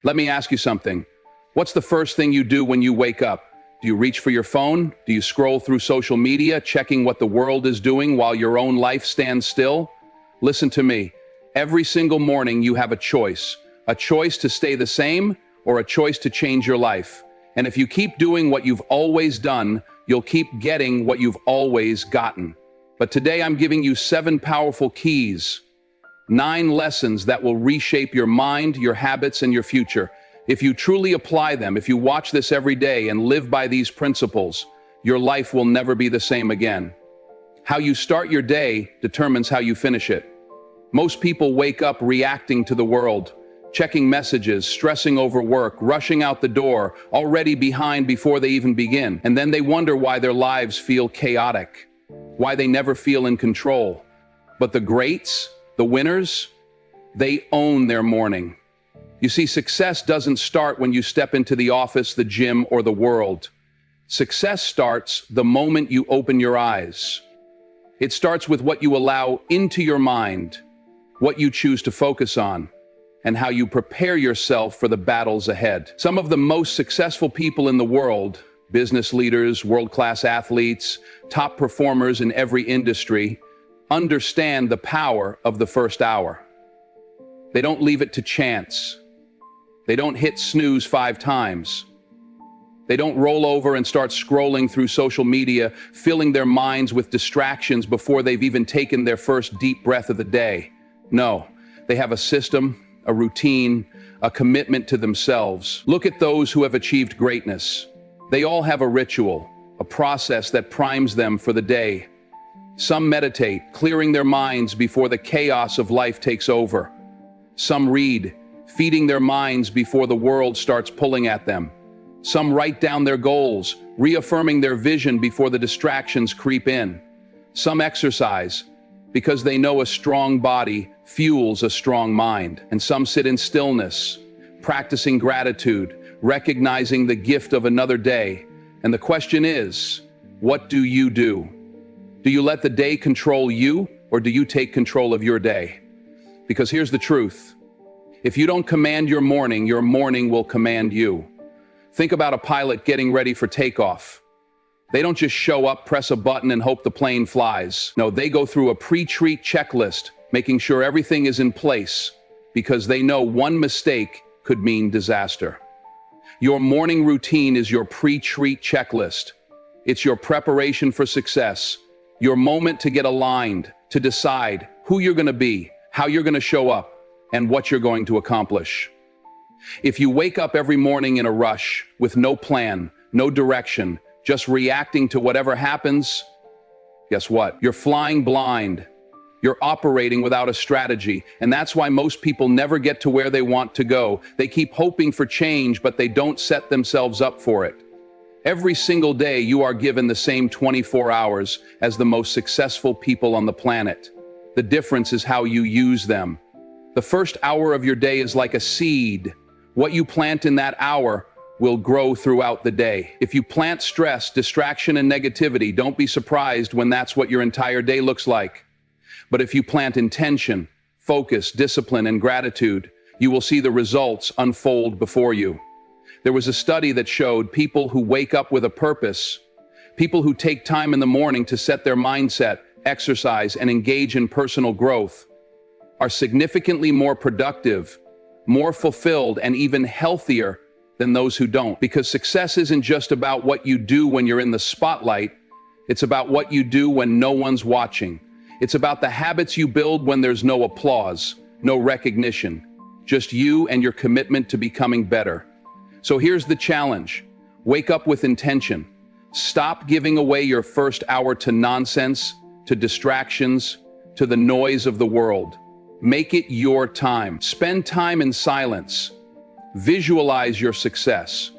Let me ask you something. What's the first thing you do when you wake up? Do you reach for your phone? Do you scroll through social media, checking what the world is doing while your own life stands still? Listen to me. Every single morning you have a choice to stay the same or a choice to change your life. And if you keep doing what you've always done, you'll keep getting what you've always gotten. But today I'm giving you 7 powerful keys, 9 lessons that will reshape your mind, your habits, and your future. If you truly apply them, if you watch this every day and live by these principles, your life will never be the same again. How you start your day determines how you finish it. Most people wake up reacting to the world, checking messages, stressing over work, rushing out the door, already behind before they even begin. And then they wonder why their lives feel chaotic, why they never feel in control. But the greats, the winners, they own their morning. You see, success doesn't start when you step into the office, the gym, or the world. Success starts the moment you open your eyes. It starts with what you allow into your mind, what you choose to focus on, and how you prepare yourself for the battles ahead. Some of the most successful people in the world, business leaders, world-class athletes, top performers in every industry, understand the power of the first hour. They don't leave it to chance. They don't hit snooze 5 times. They don't roll over and start scrolling through social media, filling their minds with distractions before they've even taken their first deep breath of the day. No, they have a system, a routine, a commitment to themselves. Look at those who have achieved greatness. They all have a ritual, a process that primes them for the day. Some meditate, clearing their minds before the chaos of life takes over. Some read, feeding their minds before the world starts pulling at them. Some write down their goals, reaffirming their vision before the distractions creep in. Some exercise, because they know a strong body fuels a strong mind. And some sit in stillness, practicing gratitude, recognizing the gift of another day. And the question is, what do you do? Do you let the day control you, or do you take control of your day? Because here's the truth. If you don't command your morning will command you. Think about a pilot getting ready for takeoff. They don't just show up, press a button, and hope the plane flies. No, they go through a pre-treat checklist, making sure everything is in place, because they know one mistake could mean disaster. Your morning routine is your pre-treat checklist. It's your preparation for success, your moment to get aligned, to decide who you're going to be, how you're going to show up, and what you're going to accomplish. If you wake up every morning in a rush, with no plan, no direction, just reacting to whatever happens, guess what? You're flying blind. You're operating without a strategy, and that's why most people never get to where they want to go. They keep hoping for change, but they don't set themselves up for it. Every single day you are given the same 24 hours as the most successful people on the planet. The difference is how you use them. The first hour of your day is like a seed. What you plant in that hour will grow throughout the day. If you plant stress, distraction, and negativity, don't be surprised when that's what your entire day looks like. But if you plant intention, focus, discipline, and gratitude, you will see the results unfold before you. There was a study that showed people who wake up with a purpose, people who take time in the morning to set their mindset, exercise, and engage in personal growth, are significantly more productive, more fulfilled, and even healthier than those who don't. Because success isn't just about what you do when you're in the spotlight, it's about what you do when no one's watching. It's about the habits you build when there's no applause, no recognition, just you and your commitment to becoming better. So here's the challenge. Wake up with intention. Stop giving away your first hour to nonsense, to distractions, to the noise of the world. Make it your time. Spend time in silence. Visualize your success.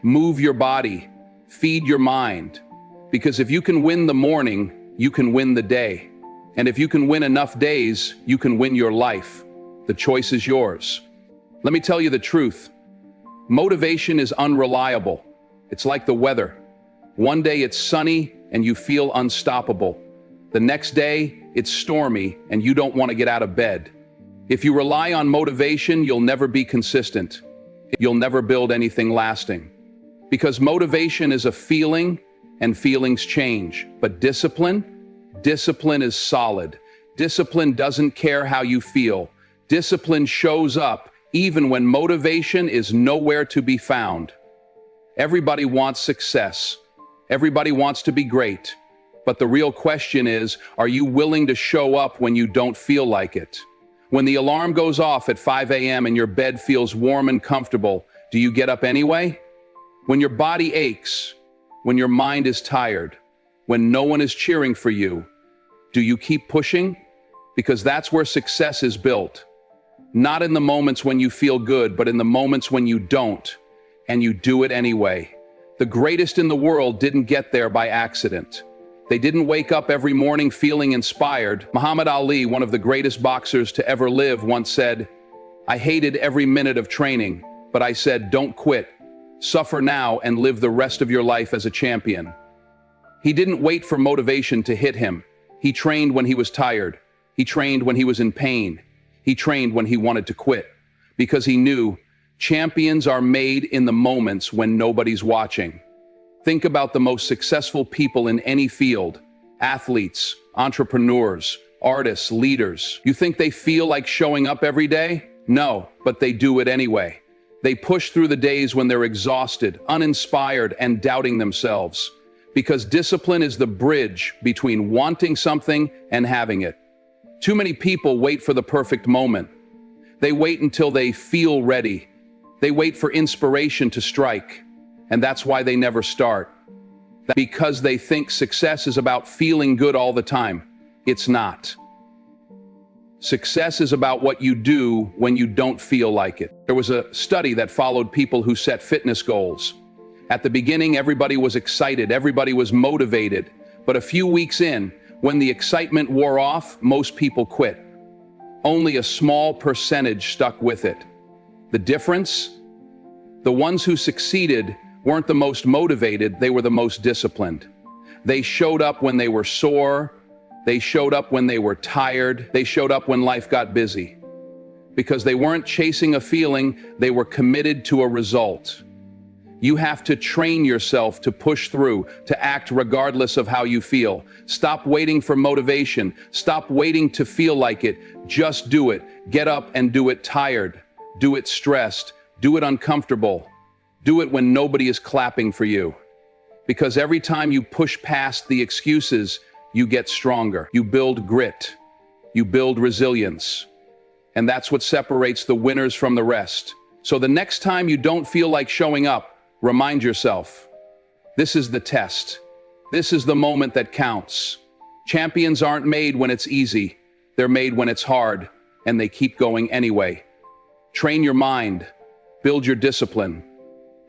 Move your body. Feed your mind. Because if you can win the morning, you can win the day. And if you can win enough days, you can win your life. The choice is yours. Let me tell you the truth. Motivation is unreliable. It's like the weather. One day it's sunny and you feel unstoppable. The next day it's stormy and you don't want to get out of bed. If you rely on motivation, you'll never be consistent. you'll never build anything lasting. Because motivation is a feeling, and feelings change. But discipline is solid. Discipline doesn't care how you feel. Discipline shows up even when motivation is nowhere to be found. Everybody wants success. Everybody wants to be great. But the real question is, are you willing to show up when you don't feel like it? When the alarm goes off at 5 a.m. and your bed feels warm and comfortable, do you get up anyway? When your body aches, when your mind is tired, when no one is cheering for you, do you keep pushing? Because that's where success is built. Not in the moments when you feel good, but in the moments when you don't, and you do it anyway. The greatest in the world didn't get there by accident. They didn't wake up every morning feeling inspired. Muhammad Ali, one of the greatest boxers to ever live, once said, "I hated every minute of training, but I said, don't quit. Suffer now and live the rest of your life as a champion." He didn't wait for motivation to hit him. He trained when he was tired. He trained when he was in pain. He trained when he wanted to quit. Because he knew champions are made in the moments when nobody's watching. Think about the most successful people in any field: athletes, entrepreneurs, artists, leaders. You think they feel like showing up every day? No, but they do it anyway. They push through the days when they're exhausted, uninspired, and doubting themselves. Because discipline is the bridge between wanting something and having it. Too many people wait for the perfect moment. They wait until they feel ready. They wait for inspiration to strike. And that's why they never start. Because they think success is about feeling good all the time. It's not. Success is about what you do when you don't feel like it. There was a study that followed people who set fitness goals. At the beginning, everybody was excited, everybody was motivated. But a few weeks in, when the excitement wore off, most people quit. Only a small percentage stuck with it. The difference? The ones who succeeded weren't the most motivated, they were the most disciplined. They showed up when they were sore. They showed up when they were tired. They showed up when life got busy. Because they weren't chasing a feeling, they were committed to a result. You have to train yourself to push through, to act regardless of how you feel. Stop waiting for motivation. Stop waiting to feel like it. Just do it. Get up and do it tired. Do it stressed. Do it uncomfortable. Do it when nobody is clapping for you. Because every time you push past the excuses, you get stronger. You build grit. You build resilience. And that's what separates the winners from the rest. So the next time you don't feel like showing up, remind yourself, this is the test. This is the moment that counts. Champions aren't made when it's easy. They're made when it's hard, and they keep going anyway. Train your mind. Build your discipline.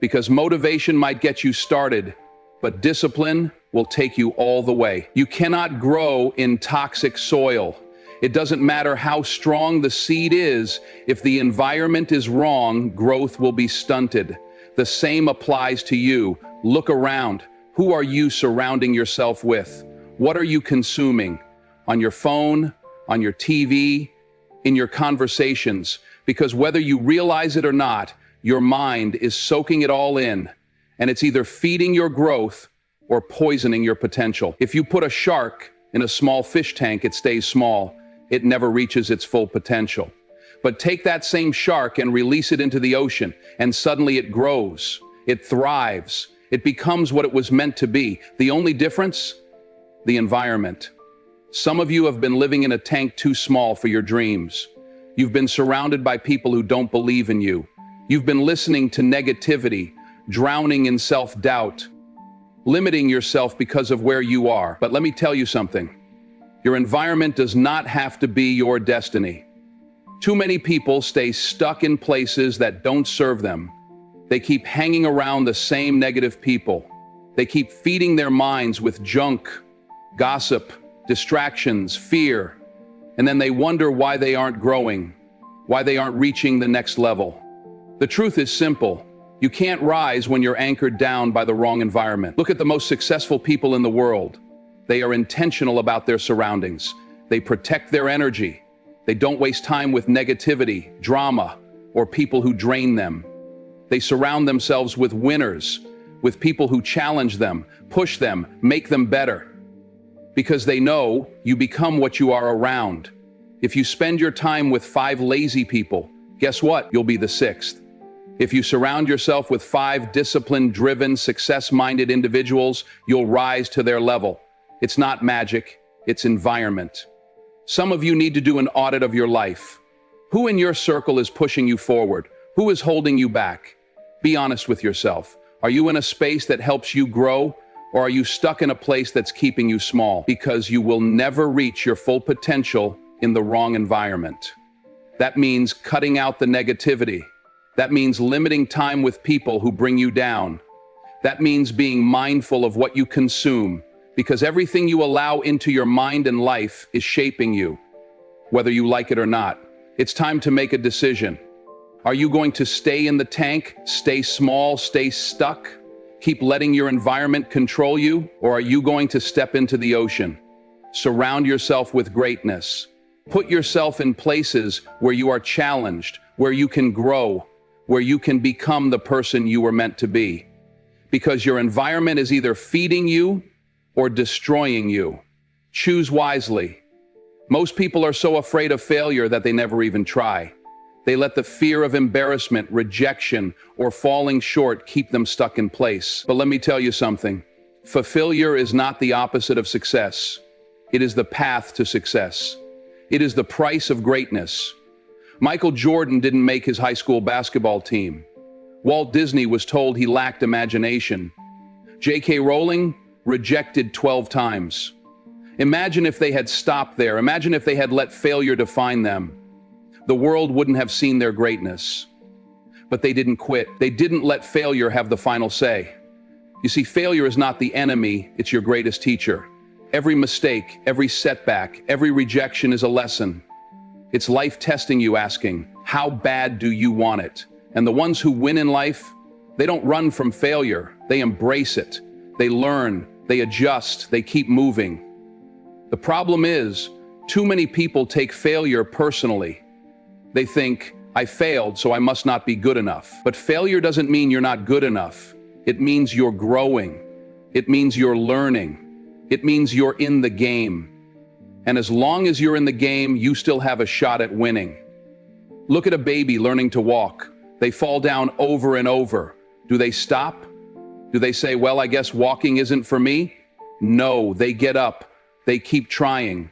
Because motivation might get you started, but discipline will take you all the way. You cannot grow in toxic soil. It doesn't matter how strong the seed is. If the environment is wrong, growth will be stunted. The same applies to you. Look around. Who are you surrounding yourself with? What are you consuming? On your phone, on your TV, in your conversations? Because whether you realize it or not, your mind is soaking it all in, and it's either feeding your growth or poisoning your potential. If you put a shark in a small fish tank, it stays small. It never reaches its full potential. But take that same shark and release it into the ocean, and suddenly it grows, it thrives, it becomes what it was meant to be. The only difference? The environment. Some of you have been living in a tank too small for your dreams. You've been surrounded by people who don't believe in you. You've been listening to negativity, drowning in self-doubt, limiting yourself because of where you are. But let me tell you something. Your environment does not have to be your destiny. Too many people stay stuck in places that don't serve them. They keep hanging around the same negative people. They keep feeding their minds with junk, gossip, distractions, fear. And then they wonder why they aren't growing, why they aren't reaching the next level. The truth is simple. You can't rise when you're anchored down by the wrong environment. Look at the most successful people in the world. They are intentional about their surroundings. They protect their energy. They don't waste time with negativity, drama, or people who drain them. They surround themselves with winners, with people who challenge them, push them, make them better. Because they know you become what you are around. If you spend your time with 5 lazy people, guess what? You'll be the 6th. If you surround yourself with 5 discipline-driven, success-minded individuals, you'll rise to their level. It's not magic, it's environment. Some of you need to do an audit of your life. Who in your circle is pushing you forward? Who is holding you back? Be honest with yourself. Are you in a space that helps you grow, or are you stuck in a place that's keeping you small? Because you will never reach your full potential in the wrong environment. That means cutting out the negativity. That means limiting time with people who bring you down. That means being mindful of what you consume, because everything you allow into your mind and life is shaping you, whether you like it or not. It's time to make a decision. Are you going to stay in the tank, stay small, stay stuck, keep letting your environment control you, or are you going to step into the ocean? Surround yourself with greatness. Put yourself in places where you are challenged, where you can grow, where you can become the person you were meant to be. Because your environment is either feeding you or destroying you. Choose wisely. Most people are so afraid of failure that they never even try. They let the fear of embarrassment, rejection, or falling short keep them stuck in place. But let me tell you something. Failure is not the opposite of success. It is the path to success. It is the price of greatness. Michael Jordan didn't make his high school basketball team. Walt Disney was told he lacked imagination. J.K. Rowling rejected 12 times. Imagine if they had stopped there. Imagine if they had let failure define them. The world wouldn't have seen their greatness. But they didn't quit. They didn't let failure have the final say. You see, failure is not the enemy, it's your greatest teacher. Every mistake, every setback, every rejection is a lesson. It's life testing you, asking, how bad do you want it? And the ones who win in life, they don't run from failure. They embrace it. They learn, they adjust, they keep moving. The problem is, too many people take failure personally. They think, I failed, so I must not be good enough. But failure doesn't mean you're not good enough. It means you're growing. It means you're learning. It means you're in the game. And as long as you're in the game, you still have a shot at winning. Look at a baby learning to walk. They fall down over and over. Do they stop? Do they say, well, I guess walking isn't for me? No, they get up. They keep trying.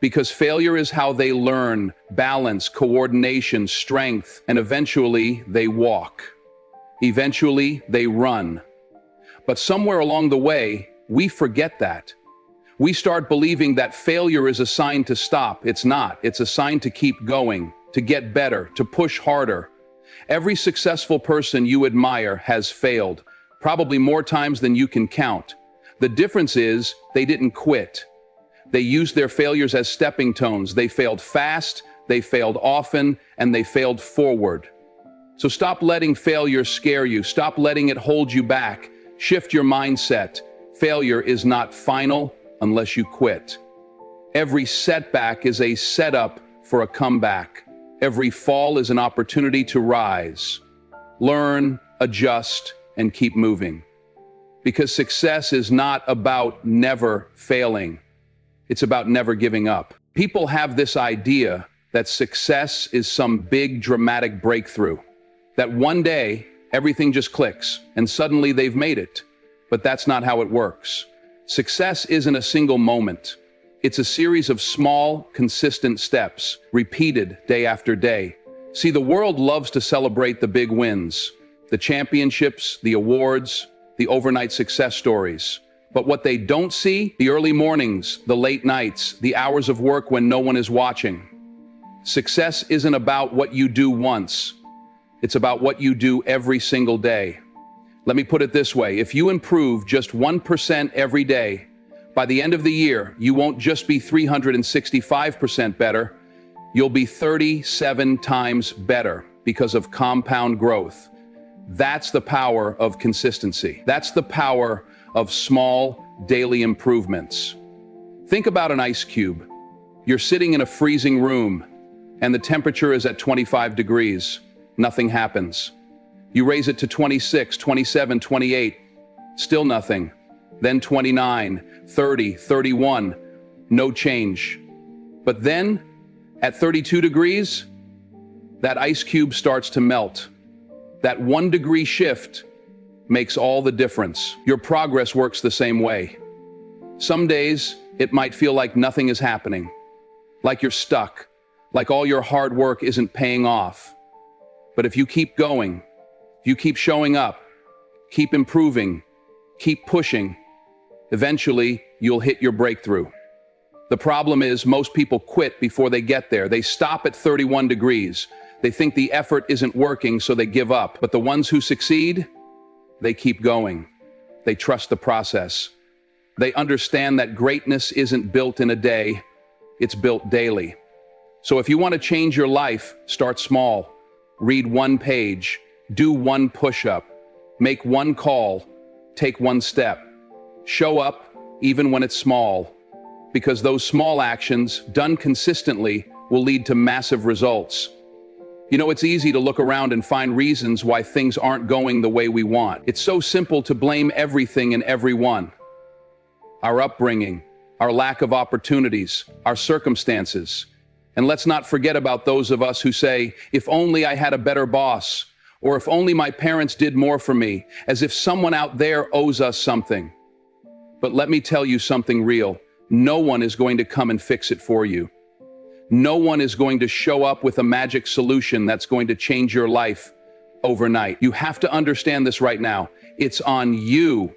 Because failure is how they learn balance, coordination, strength, and eventually they walk. Eventually they run. But somewhere along the way, we forget that. We start believing that failure is a sign to stop. It's not. It's a sign to keep going, to get better, to push harder. Every successful person you admire has failed, probably more times than you can count. The difference is they didn't quit. They used their failures as stepping stones. They failed fast, they failed often, and they failed forward. So stop letting failure scare you. Stop letting it hold you back. Shift your mindset. Failure is not final unless you quit. Every setback is a setup for a comeback. Every fall is an opportunity to rise. Learn, adjust, and keep moving. Because success is not about never failing. It's about never giving up. People have this idea that success is some big dramatic breakthrough. That one day, everything just clicks, and suddenly they've made it. But that's not how it works. Success isn't a single moment. It's a series of small, consistent steps, repeated day after day. See, the world loves to celebrate the big wins, the championships, the awards, the overnight success stories. But what they don't see, the early mornings, the late nights, the hours of work when no one is watching. Success isn't about what you do once. It's about what you do every single day. Let me put it this way. If you improve just 1% every day, by the end of the year, you won't just be 365% better, you'll be 37 times better because of compound growth. That's the power of consistency. That's the power of small daily improvements. Think about an ice cube. You're sitting in a freezing room and the temperature is at 25 degrees. Nothing happens. You raise it to 26, 27, 28, still nothing. Then 29, 30, 31, no change. But then, at 32 degrees, that ice cube starts to melt. That 1 degree shift makes all the difference. Your progress works the same way. Some days, it might feel like nothing is happening, like you're stuck, like all your hard work isn't paying off. But if you keep going, if you keep showing up, keep improving, keep pushing, eventually you'll hit your breakthrough. The problem is most people quit before they get there. They stop at 31 degrees. They think the effort isn't working, so they give up. But the ones who succeed, they keep going. They trust the process. They understand that greatness isn't built in a day, it's built daily. So if you want to change your life, start small. Read 1 page, do 1 push-up, make 1 call, take 1 step. Show up even when it's small, because those small actions, done consistently, will lead to massive results. You know, it's easy to look around and find reasons why things aren't going the way we want. It's so simple to blame everything and everyone. Our upbringing, our lack of opportunities, our circumstances. And let's not forget about those of us who say, if only I had a better boss, or if only my parents did more for me, as if someone out there owes us something. But let me tell you something real. No one is going to come and fix it for you. No one is going to show up with a magic solution that's going to change your life overnight. You have to understand this right now. It's on you.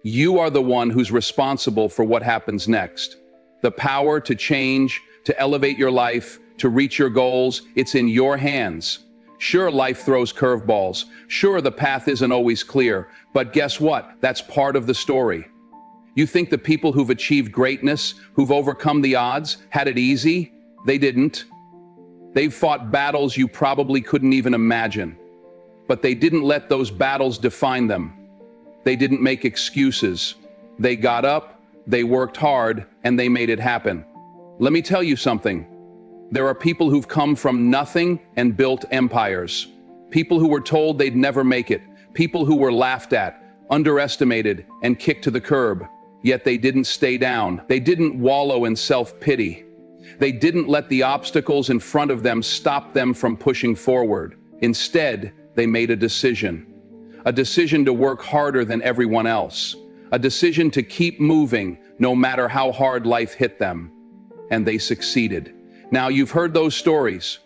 You are the one who's responsible for what happens next. The power to change, to elevate your life, to reach your goals, it's in your hands. Sure, life throws curveballs. Sure, the path isn't always clear. But guess what? That's part of the story. You think the people who've achieved greatness, who've overcome the odds, had it easy? They didn't. They've fought battles you probably couldn't even imagine. But they didn't let those battles define them. They didn't make excuses. They got up, they worked hard, and they made it happen. Let me tell you something. There are people who've come from nothing and built empires. People who were told they'd never make it. People who were laughed at, underestimated, and kicked to the curb. Yet they didn't stay down. They didn't wallow in self-pity. They didn't let the obstacles in front of them stop them from pushing forward. Instead, they made a decision. A decision to work harder than everyone else. A decision to keep moving no matter how hard life hit them. And they succeeded. Now, you've heard those stories.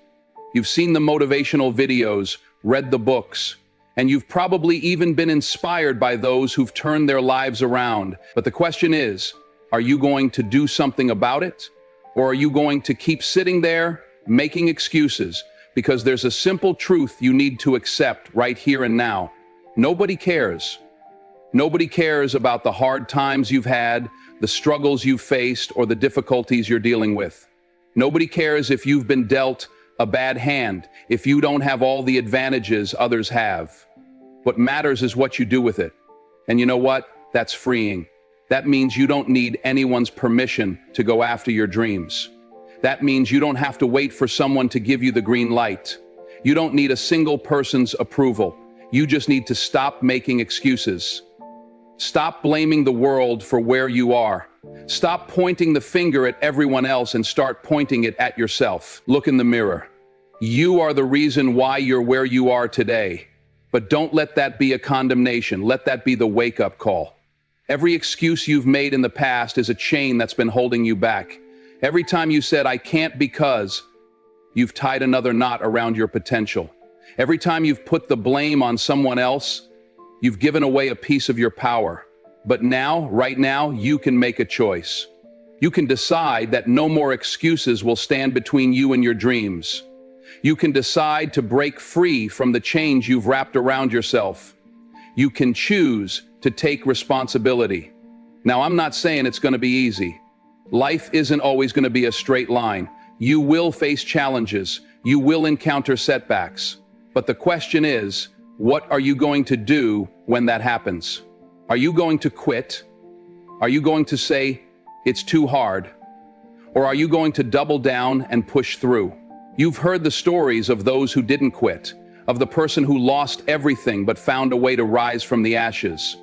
You've seen the motivational videos, read the books, and you've probably even been inspired by those who've turned their lives around. But the question is, are you going to do something about it? Or are you going to keep sitting there, making excuses? Because there's a simple truth you need to accept right here and now. Nobody cares. Nobody cares about the hard times you've had, the struggles you've faced, or the difficulties you're dealing with. Nobody cares if you've been dealt a bad hand, if you don't have all the advantages others have. What matters is what you do with it. And you know what? That's freeing. That means you don't need anyone's permission to go after your dreams. That means you don't have to wait for someone to give you the green light. You don't need a single person's approval. You just need to stop making excuses. Stop blaming the world for where you are. Stop pointing the finger at everyone else and start pointing it at yourself. Look in the mirror. You are the reason why you're where you are today. But don't let that be a condemnation. Let that be the wake-up call. Every excuse you've made in the past is a chain that's been holding you back. Every time you said, I can't because, you've tied another knot around your potential. Every time you've put the blame on someone else, you've given away a piece of your power. But now, right now, you can make a choice. You can decide that no more excuses will stand between you and your dreams. You can decide to break free from the chains you've wrapped around yourself. You can choose to take responsibility. Now, I'm not saying it's going to be easy. Life isn't always going to be a straight line. You will face challenges. You will encounter setbacks. But the question is, what are you going to do when that happens? Are you going to quit? Are you going to say, it's too hard? Or are you going to double down and push through? You've heard the stories of those who didn't quit, of the person who lost everything but found a way to rise from the ashes,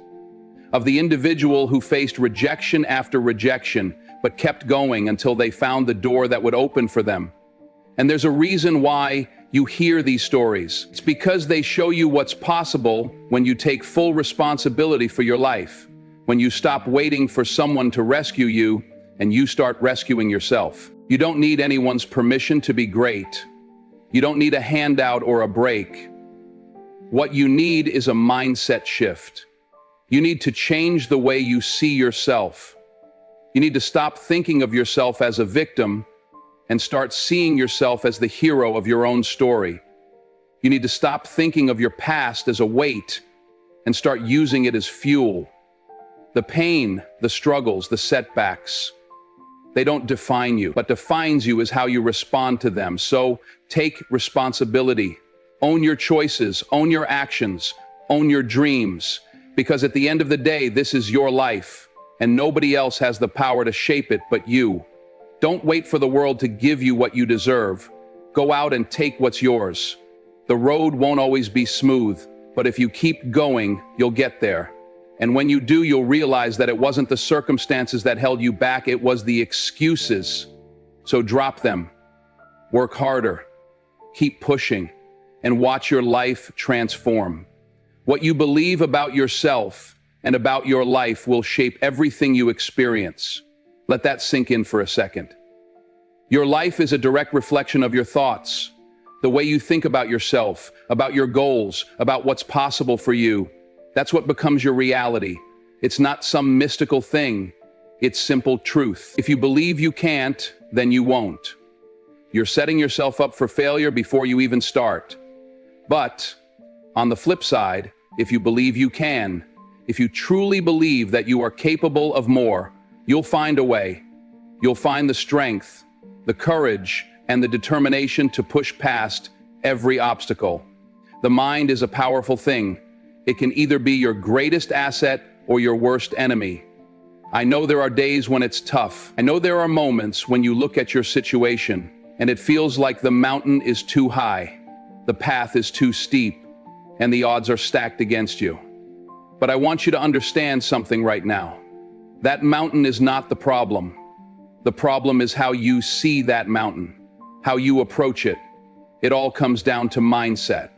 of the individual who faced rejection after rejection but kept going until they found the door that would open for them. And there's a reason why you hear these stories. It's because they show you what's possible when you take full responsibility for your life, when you stop waiting for someone to rescue you and you start rescuing yourself. You don't need anyone's permission to be great. You don't need a handout or a break. What you need is a mindset shift. You need to change the way you see yourself. You need to stop thinking of yourself as a victim and start seeing yourself as the hero of your own story. You need to stop thinking of your past as a weight and start using it as fuel. The pain, the struggles, the setbacks, they don't define you. What defines you is how you respond to them. So take responsibility. Own your choices, own your actions, own your dreams. Because at the end of the day, this is your life, and nobody else has the power to shape it but you. Don't wait for the world to give you what you deserve. Go out and take what's yours. The road won't always be smooth, but if you keep going, you'll get there. And when you do, you'll realize that it wasn't the circumstances that held you back, it was the excuses. So drop them. Work harder. Keep pushing, and watch your life transform. What you believe about yourself and about your life will shape everything you experience. Let that sink in for a second. Your life is a direct reflection of your thoughts. The way you think about yourself, about your goals, about what's possible for you, that's what becomes your reality. It's not some mystical thing. It's simple truth. If you believe you can't, then you won't. You're setting yourself up for failure before you even start. But on the flip side, if you believe you can, if you truly believe that you are capable of more, you'll find a way. You'll find the strength, the courage, and the determination to push past every obstacle. The mind is a powerful thing. It can either be your greatest asset or your worst enemy. I know there are days when it's tough. I know there are moments when you look at your situation and it feels like the mountain is too high, the path is too steep, and the odds are stacked against you. But I want you to understand something right now. That mountain is not the problem. The problem is how you see that mountain, how you approach it. It all comes down to mindset.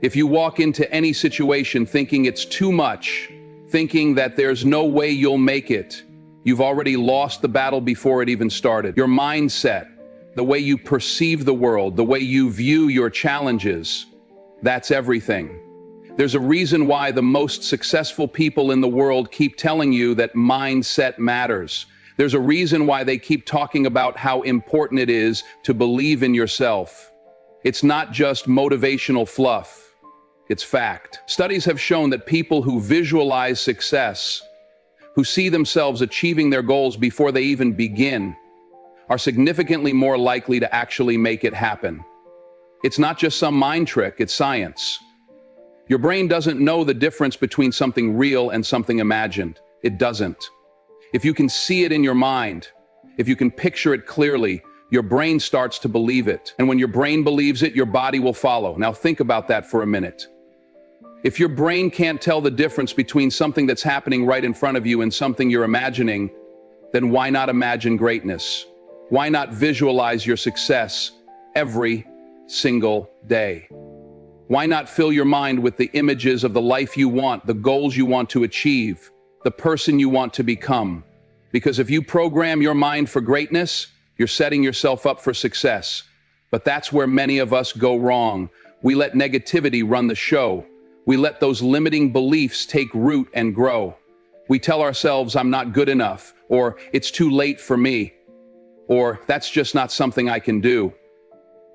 If you walk into any situation thinking it's too much, thinking that there's no way you'll make it, you've already lost the battle before it even started. Your mindset, the way you perceive the world, the way you view your challenges, that's everything. There's a reason why the most successful people in the world keep telling you that mindset matters. There's a reason why they keep talking about how important it is to believe in yourself. It's not just motivational fluff, it's fact. Studies have shown that people who visualize success, who see themselves achieving their goals before they even begin, are significantly more likely to actually make it happen. It's not just some mind trick, it's science. Your brain doesn't know the difference between something real and something imagined. It doesn't. If you can see it in your mind, if you can picture it clearly, your brain starts to believe it. And when your brain believes it, your body will follow. Now think about that for a minute. If your brain can't tell the difference between something that's happening right in front of you and something you're imagining, then why not imagine greatness? Why not visualize your success every single day? Why not fill your mind with the images of the life you want, the goals you want to achieve, the person you want to become? Because if you program your mind for greatness, you're setting yourself up for success. But that's where many of us go wrong. We let negativity run the show. We let those limiting beliefs take root and grow. We tell ourselves, I'm not good enough, or it's too late for me, or that's just not something I can do.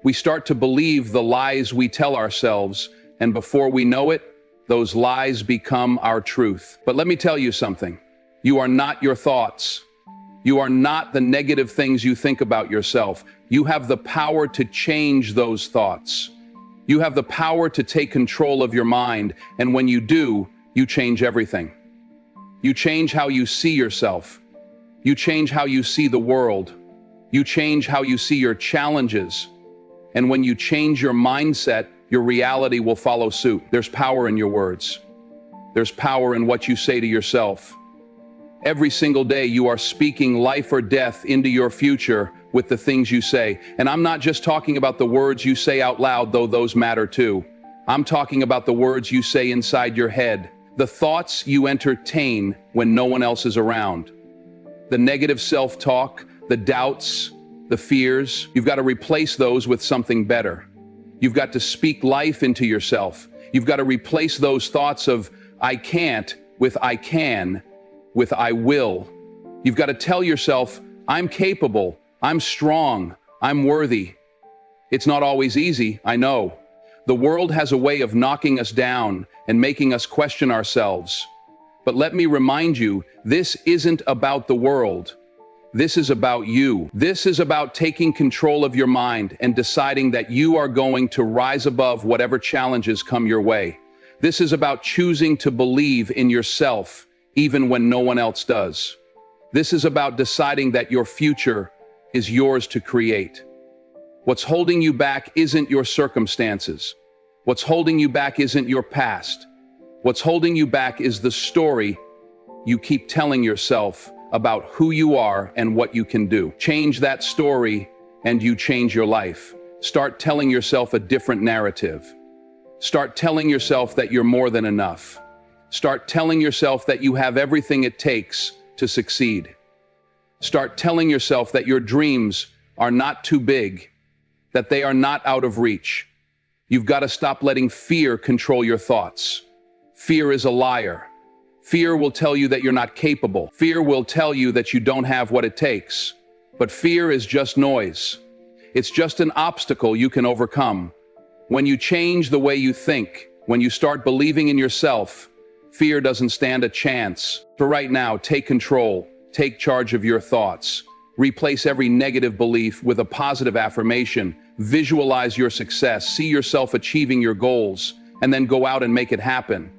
We start to believe the lies we tell ourselves, and before we know it, those lies become our truth. But let me tell you something. You are not your thoughts. You are not the negative things you think about yourself. You have the power to change those thoughts. You have the power to take control of your mind, and when you do, you change everything. You change how you see yourself. You change how you see the world. You change how you see your challenges. And when you change your mindset, your reality will follow suit. There's power in your words. There's power in what you say to yourself. Every single day you are speaking life or death into your future with the things you say. And I'm not just talking about the words you say out loud, though those matter too. I'm talking about the words you say inside your head, the thoughts you entertain when no one else is around, the negative self-talk, the doubts, the fears. You've got to replace those with something better. You've got to speak life into yourself. You've got to replace those thoughts of I can't with I can, with I will. You've got to tell yourself, I'm capable, I'm strong, I'm worthy. It's not always easy, I know. The world has a way of knocking us down and making us question ourselves. But let me remind you, this isn't about the world. This is about you. This is about taking control of your mind and deciding that you are going to rise above whatever challenges come your way. This is about choosing to believe in yourself even when no one else does. This is about deciding that your future is yours to create. What's holding you back isn't your circumstances. What's holding you back isn't your past. What's holding you back is the story you keep telling yourself about who you are and what you can do. Change that story and you change your life. Start telling yourself a different narrative. Start telling yourself that you're more than enough. Start telling yourself that you have everything it takes to succeed. Start telling yourself that your dreams are not too big, that they are not out of reach. You've got to stop letting fear control your thoughts. Fear is a liar. Fear will tell you that you're not capable. Fear will tell you that you don't have what it takes. But fear is just noise. It's just an obstacle you can overcome. When you change the way you think, when you start believing in yourself, fear doesn't stand a chance. For right now, take control. Take charge of your thoughts. Replace every negative belief with a positive affirmation. Visualize your success. See yourself achieving your goals, and then go out and make it happen.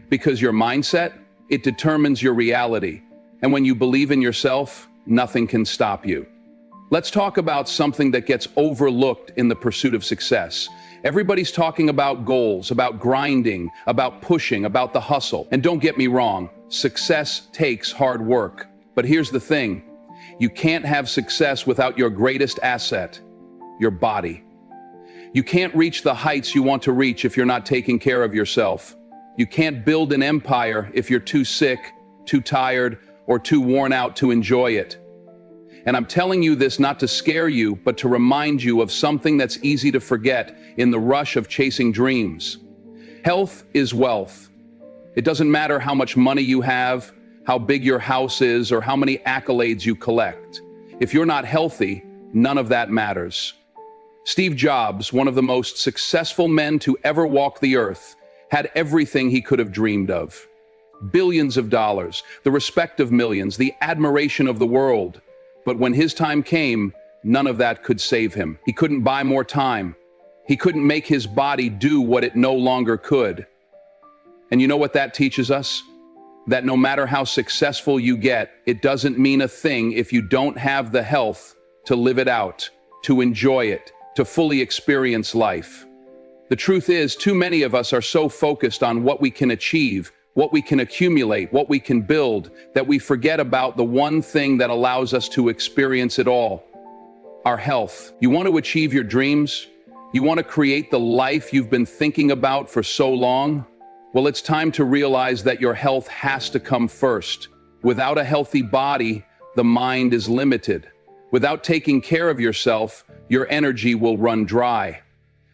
Because your mindset, it determines your reality. And when you believe in yourself, nothing can stop you. Let's talk about something that gets overlooked in the pursuit of success. Everybody's talking about goals, about grinding, about pushing, about the hustle. And don't get me wrong, success takes hard work. But here's the thing, you can't have success without your greatest asset, your body. You can't reach the heights you want to reach if you're not taking care of yourself. You can't build an empire if you're too sick, too tired, or too worn out to enjoy it. And I'm telling you this not to scare you, but to remind you of something that's easy to forget in the rush of chasing dreams. Health is wealth. It doesn't matter how much money you have, how big your house is, or how many accolades you collect. If you're not healthy, none of that matters. Steve Jobs, one of the most successful men to ever walk the earth, had everything he could have dreamed of. Billions of dollars, the respect of millions, the admiration of the world. But when his time came, none of that could save him. He couldn't buy more time. He couldn't make his body do what it no longer could. And you know what that teaches us? That no matter how successful you get, it doesn't mean a thing if you don't have the health to live it out, to enjoy it, to fully experience life. The truth is, too many of us are so focused on what we can achieve, what we can accumulate, what we can build, that we forget about the one thing that allows us to experience it all, our health. You want to achieve your dreams? You want to create the life you've been thinking about for so long? Well, it's time to realize that your health has to come first. Without a healthy body, the mind is limited. Without taking care of yourself, your energy will run dry.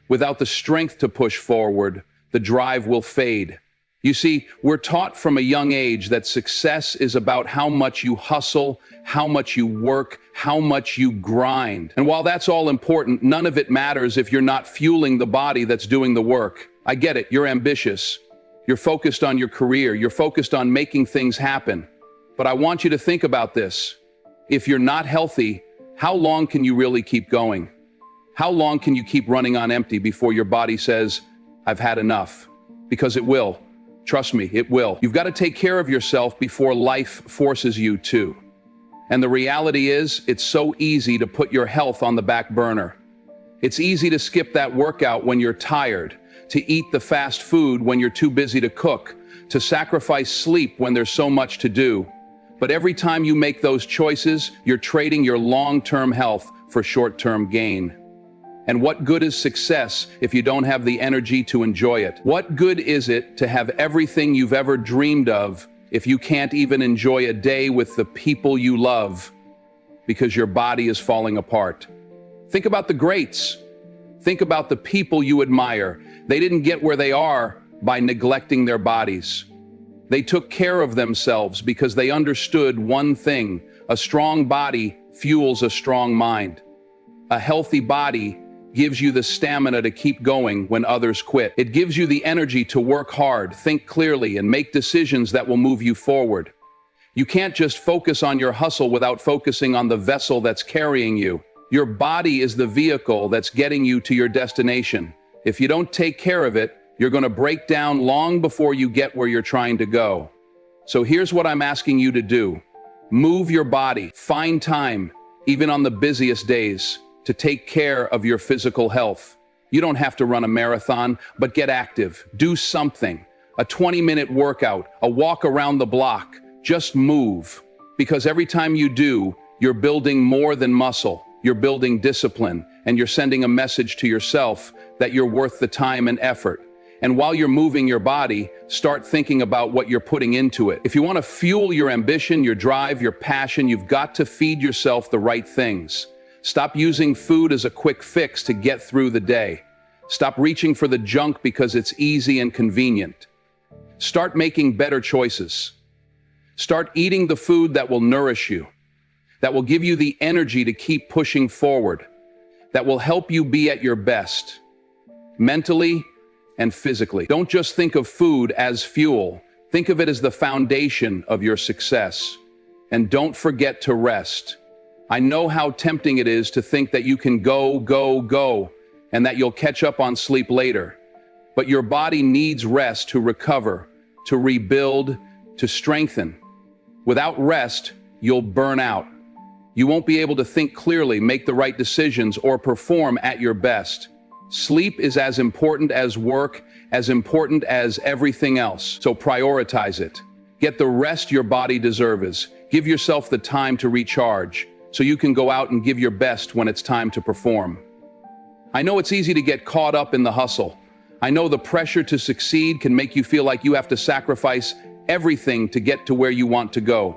Without the strength to push forward, the drive will fade. You see, we're taught from a young age that success is about how much you hustle, how much you work, how much you grind. And while that's all important, none of it matters if you're not fueling the body that's doing the work. I get it, you're ambitious. You're focused on your career. You're focused on making things happen. But I want you to think about this. If you're not healthy, how long can you really keep going? How long can you keep running on empty before your body says, I've had enough? Because it will. Trust me, it will. You've got to take care of yourself before life forces you to. And the reality is, it's so easy to put your health on the back burner. It's easy to skip that workout when you're tired, to eat the fast food when you're too busy to cook, to sacrifice sleep when there's so much to do. But every time you make those choices, you're trading your long-term health for short-term gain. And what good is success if you don't have the energy to enjoy it? What good is it to have everything you've ever dreamed of if you can't even enjoy a day with the people you love because your body is falling apart? Think about the greats. Think about the people you admire. They didn't get where they are by neglecting their bodies. They took care of themselves because they understood one thing: a strong body fuels a strong mind. A healthy body gives you the stamina to keep going when others quit. It gives you the energy to work hard, think clearly, and make decisions that will move you forward. You can't just focus on your hustle without focusing on the vessel that's carrying you. Your body is the vehicle that's getting you to your destination. If you don't take care of it, you're going to break down long before you get where you're trying to go. So here's what I'm asking you to do. Move your body. Find time, even on the busiest days, to take care of your physical health. You don't have to run a marathon, but get active. Do something. A 20-minute workout, a walk around the block. Just move. Because every time you do, you're building more than muscle. You're building discipline, and you're sending a message to yourself that you're worth the time and effort. And while you're moving your body, start thinking about what you're putting into it. If you want to fuel your ambition, your drive, your passion, you've got to feed yourself the right things. Stop using food as a quick fix to get through the day. Stop reaching for the junk because it's easy and convenient. Start making better choices. Start eating the food that will nourish you, that will give you the energy to keep pushing forward, that will help you be at your best, mentally and physically. Don't just think of food as fuel. Think of it as the foundation of your success. And don't forget to rest. I know how tempting it is to think that you can go, and that you'll catch up on sleep later. But your body needs rest to recover, to rebuild, to strengthen. Without rest, you'll burn out. You won't be able to think clearly, make the right decisions, or perform at your best. Sleep is as important as work, as important as everything else. So prioritize it. Get the rest your body deserves. Give yourself the time to recharge, so you can go out and give your best when it's time to perform. I know it's easy to get caught up in the hustle. I know the pressure to succeed can make you feel like you have to sacrifice everything to get to where you want to go.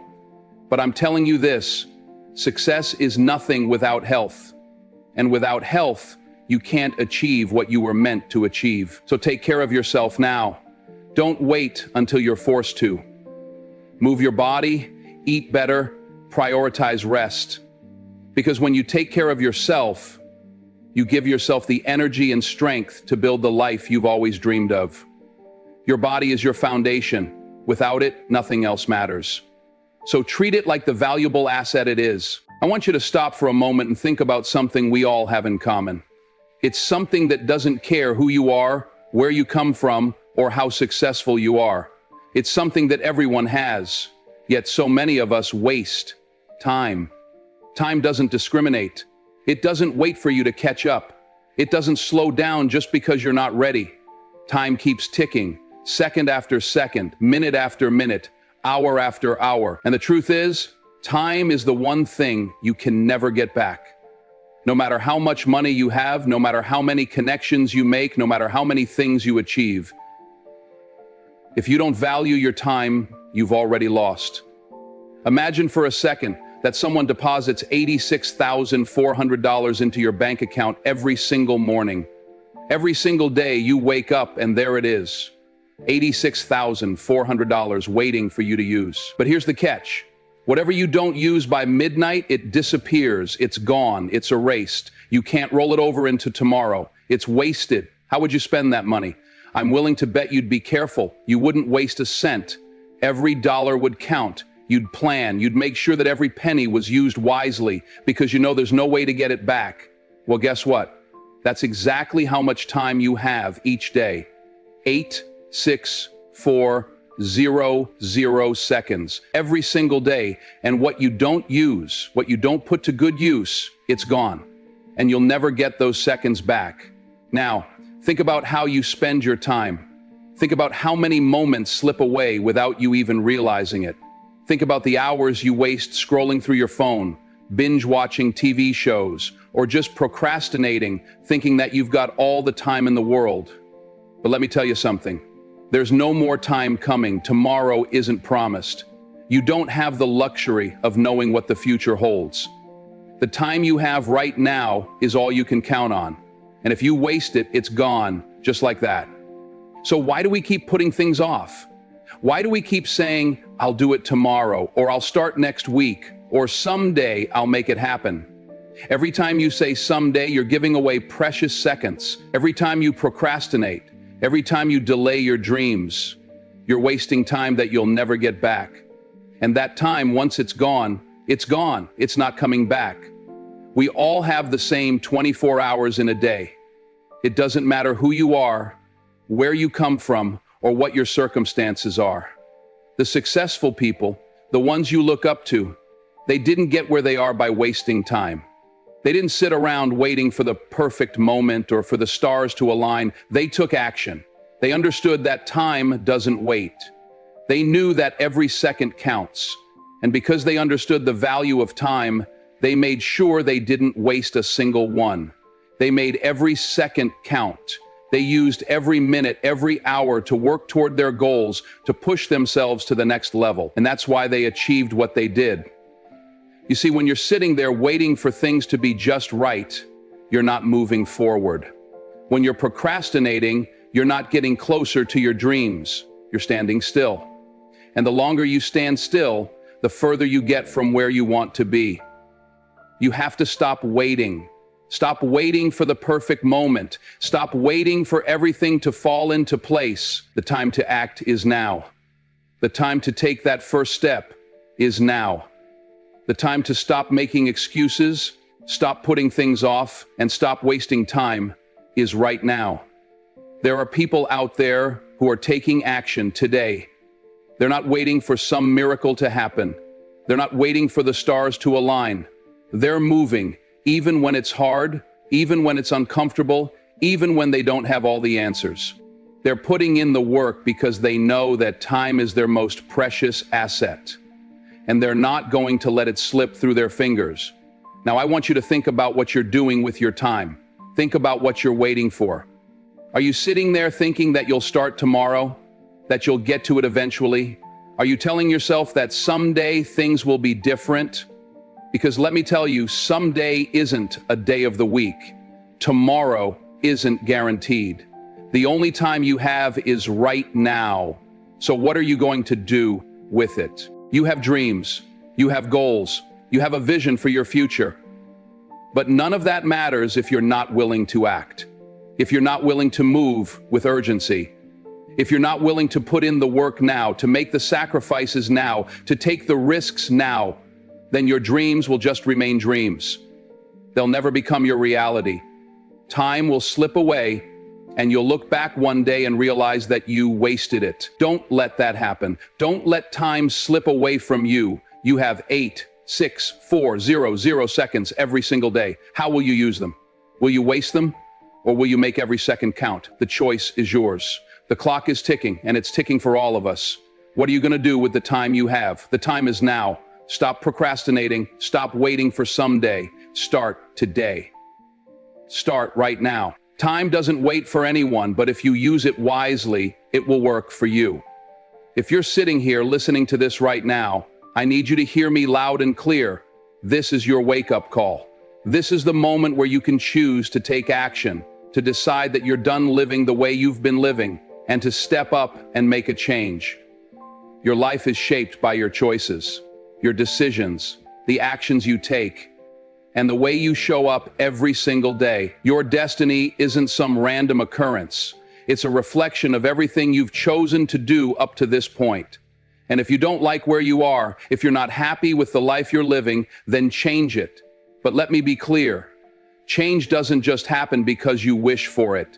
But I'm telling you this, success is nothing without health. And without health, you can't achieve what you were meant to achieve. So take care of yourself now. Don't wait until you're forced to. Move your body, eat better, prioritize rest. Because when you take care of yourself, you give yourself the energy and strength to build the life you've always dreamed of. Your body is your foundation. Without it, nothing else matters. So treat it like the valuable asset it is. I want you to stop for a moment and think about something we all have in common. It's something that doesn't care who you are, where you come from, or how successful you are. It's something that everyone has, yet so many of us waste. Time. Time doesn't discriminate. It doesn't wait for you to catch up. It doesn't slow down just because you're not ready. Time keeps ticking, second after second, minute after minute, hour after hour. And the truth is, time is the one thing you can never get back. No matter how much money you have, no matter how many connections you make, no matter how many things you achieve, if you don't value your time, you've already lost. Imagine for a second that someone deposits $86,400 into your bank account every single morning. Every single day you wake up and there it is, $86,400 waiting for you to use. But here's the catch. Whatever you don't use by midnight, it disappears, it's gone, it's erased. You can't roll it over into tomorrow. It's wasted. How would you spend that money? I'm willing to bet you'd be careful. You wouldn't waste a cent. Every dollar would count. You'd plan, you'd make sure that every penny was used wisely because you know there's no way to get it back. Well, guess what? That's exactly how much time you have each day. 86400 seconds every single day. And what you don't use, what you don't put to good use, it's gone. And you'll never get those seconds back. Now, Think about how you spend your time. Think about how many moments slip away without you even realizing it. Think about the hours you waste scrolling through your phone, binge watching TV shows, or just procrastinating, thinking that you've got all the time in the world. But let me tell you something. There's no more time coming. Tomorrow isn't promised. You don't have the luxury of knowing what the future holds. The time you have right now is all you can count on. And if you waste it, it's gone, just like that. So why do we keep putting things off? Why do we keep saying, I'll do it tomorrow, or I'll start next week, or someday I'll make it happen? Every time you say someday, you're giving away precious seconds. Every time you procrastinate, every time you delay your dreams, you're wasting time that you'll never get back. And that time, once it's gone. It's not coming back. We all have the same 24 hours in a day. It doesn't matter who you are, where you come from, or what your circumstances are. The successful people, the ones you look up to, they didn't get where they are by wasting time. They didn't sit around waiting for the perfect moment or for the stars to align. They took action. They understood that time doesn't wait. They knew that every second counts. And because they understood the value of time, they made sure they didn't waste a single one. They made every second count. They used every minute, every hour to work toward their goals, to push themselves to the next level. And that's why they achieved what they did. You see, when you're sitting there waiting for things to be just right, you're not moving forward. When you're procrastinating, you're not getting closer to your dreams. You're standing still. And the longer you stand still, the further you get from where you want to be. You have to stop waiting. Stop waiting for the perfect moment. Stop waiting for everything to fall into place. The time to act is now. The time to take that first step is now. The time to stop making excuses, stop putting things off, and stop wasting time is right now. There are people out there who are taking action today. They're not waiting for some miracle to happen. They're not waiting for the stars to align. They're moving, even when it's hard, even when it's uncomfortable, even when they don't have all the answers. They're putting in the work because they know that time is their most precious asset. And they're not going to let it slip through their fingers. Now, I want you to think about what you're doing with your time. Think about what you're waiting for. Are you sitting there thinking that you'll start tomorrow? That you'll get to it eventually? Are you telling yourself that someday things will be different? Because let me tell you, someday isn't a day of the week. Tomorrow isn't guaranteed. The only time you have is right now. So what are you going to do with it? You have dreams, you have goals, you have a vision for your future. But none of that matters if you're not willing to act. If you're not willing to move with urgency. If you're not willing to put in the work now, to make the sacrifices now, to take the risks now, then your dreams will just remain dreams. They'll never become your reality. Time will slip away, and you'll look back one day and realize that you wasted it. Don't let that happen. Don't let time slip away from you. You have 8, 6, 4, 0, 0 seconds every single day. How will you use them? Will you waste them? Or will you make every second count? The choice is yours. The clock is ticking, and it's ticking for all of us. What are you going to do with the time you have? The time is now. Stop procrastinating. Stop waiting for someday. Start today. Start right now. Time doesn't wait for anyone, but if you use it wisely, it will work for you. If you're sitting here listening to this right now, I need you to hear me loud and clear. This is your wake-up call. This is the moment where you can choose to take action, to decide that you're done living the way you've been living, and to step up and make a change. Your life is shaped by your choices, your decisions, the actions you take, and the way you show up every single day. Your destiny isn't some random occurrence. It's a reflection of everything you've chosen to do up to this point. And if you don't like where you are, if you're not happy with the life you're living, then change it. But let me be clear. Change doesn't just happen because you wish for it.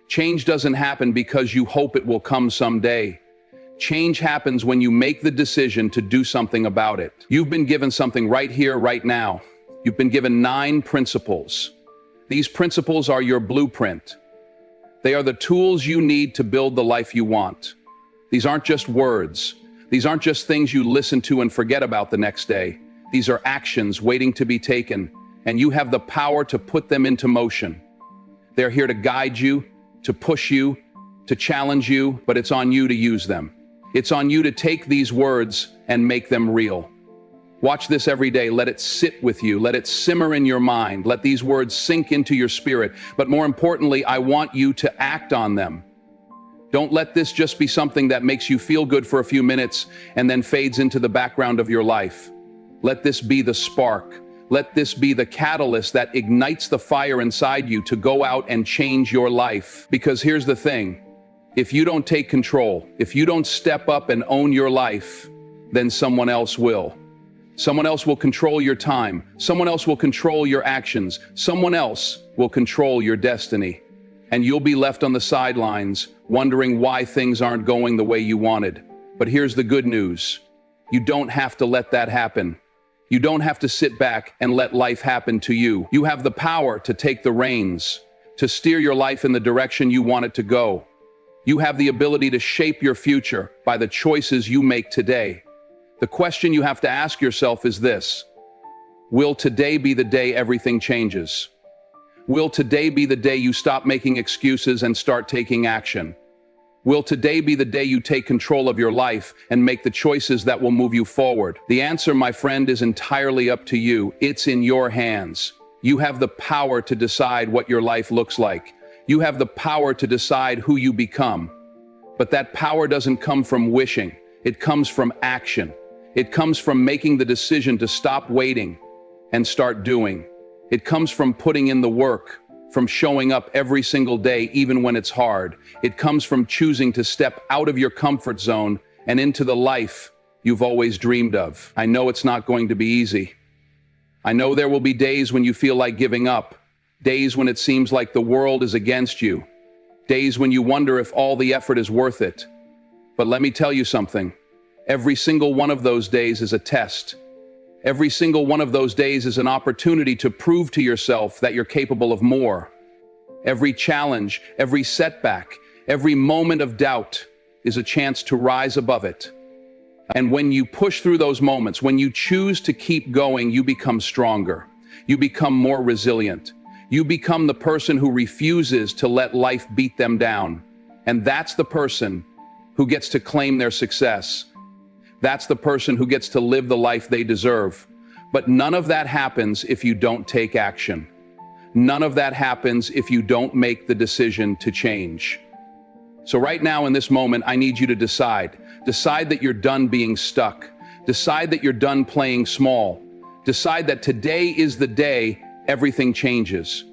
Change doesn't happen because you hope it will come someday. Change happens when you make the decision to do something about it. You've been given something right here, right now. You've been given 9 principles. These principles are your blueprint. They are the tools you need to build the life you want. These aren't just words. These aren't just things you listen to and forget about the next day. These are actions waiting to be taken, and you have the power to put them into motion. They're here to guide you, to push you, to challenge you, but it's on you to use them. It's on you to take these words and make them real. Watch this every day. Let it sit with you. Let it simmer in your mind. Let these words sink into your spirit. But more importantly, I want you to act on them. Don't let this just be something that makes you feel good for a few minutes and then fades into the background of your life. Let this be the spark. Let this be the catalyst that ignites the fire inside you to go out and change your life. Because here's the thing. If you don't take control, if you don't step up and own your life, then someone else will. Someone else will control your time. Someone else will control your actions. Someone else will control your destiny. And you'll be left on the sidelines, wondering why things aren't going the way you wanted. But here's the good news. You don't have to let that happen. You don't have to sit back and let life happen to you. You have the power to take the reins, to steer your life in the direction you want it to go. You have the ability to shape your future by the choices you make today. The question you have to ask yourself is this: will today be the day everything changes? Will today be the day you stop making excuses and start taking action? Will today be the day you take control of your life and make the choices that will move you forward? The answer, my friend, is entirely up to you. It's in your hands. You have the power to decide what your life looks like. You have the power to decide who you become. But that power doesn't come from wishing. It comes from action. It comes from making the decision to stop waiting and start doing. It comes from putting in the work, from showing up every single day, even when it's hard. It comes from choosing to step out of your comfort zone and into the life you've always dreamed of. I know it's not going to be easy. I know there will be days when you feel like giving up, days when it seems like the world is against you, days when you wonder if all the effort is worth it. But let me tell you something. Every single one of those days is a test. Every single one of those days is an opportunity to prove to yourself that you're capable of more. Every challenge, every setback, every moment of doubt is a chance to rise above it. And when you push through those moments, when you choose to keep going, you become stronger. You become more resilient. You become the person who refuses to let life beat them down. And that's the person who gets to claim their success. That's the person who gets to live the life they deserve. But none of that happens if you don't take action. None of that happens if you don't make the decision to change. So right now in this moment, I need you to decide. Decide that you're done being stuck. Decide that you're done playing small. Decide that today is the day everything changes.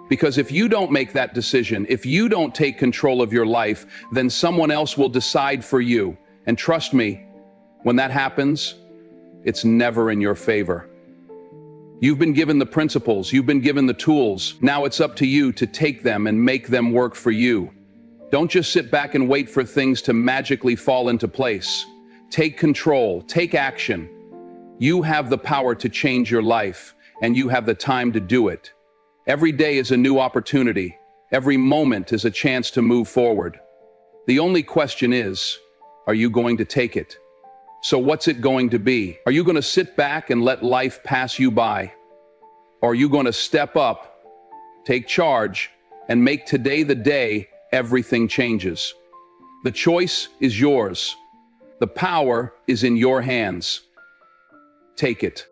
Because if you don't make that decision, if you don't take control of your life, then someone else will decide for you. And trust me, when that happens, it's never in your favor. You've been given the principles, you've been given the tools. Now it's up to you to take them and make them work for you. Don't just sit back and wait for things to magically fall into place. Take control, take action. You have the power to change your life, and you have the time to do it. Every day is a new opportunity. Every moment is a chance to move forward. The only question is, are you going to take it? So what's it going to be? Are you going to sit back and let life pass you by? Or are you going to step up, take charge, and make today the day everything changes? The choice is yours. The power is in your hands. Take it.